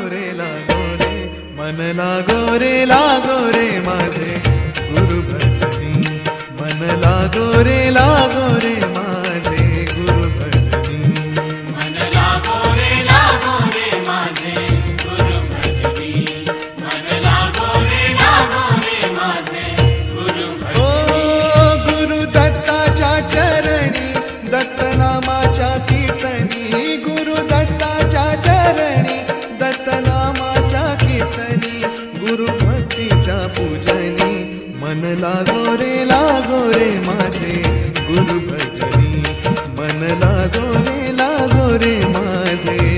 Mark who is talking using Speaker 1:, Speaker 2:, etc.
Speaker 1: रे लागो रे, मन लागो रे माझे गुरु भजनी, मन लागो रे माझे गुरु भजनी,
Speaker 2: मन लागो रे माझे गुरु भजनी, मन लागो रे माझे गुरु भजनी.
Speaker 1: ओ गुरु दत्ताच्या चरणी, दत्त नामाच्या कीर्तनी, गुरु दत्ताच्या चरणी, दत्त नामाच्या कीर्तनी, गुरु भक्तीच्या पूजनी, मन लागो रे माझे गुरु भजनी, मन लागो रे माझे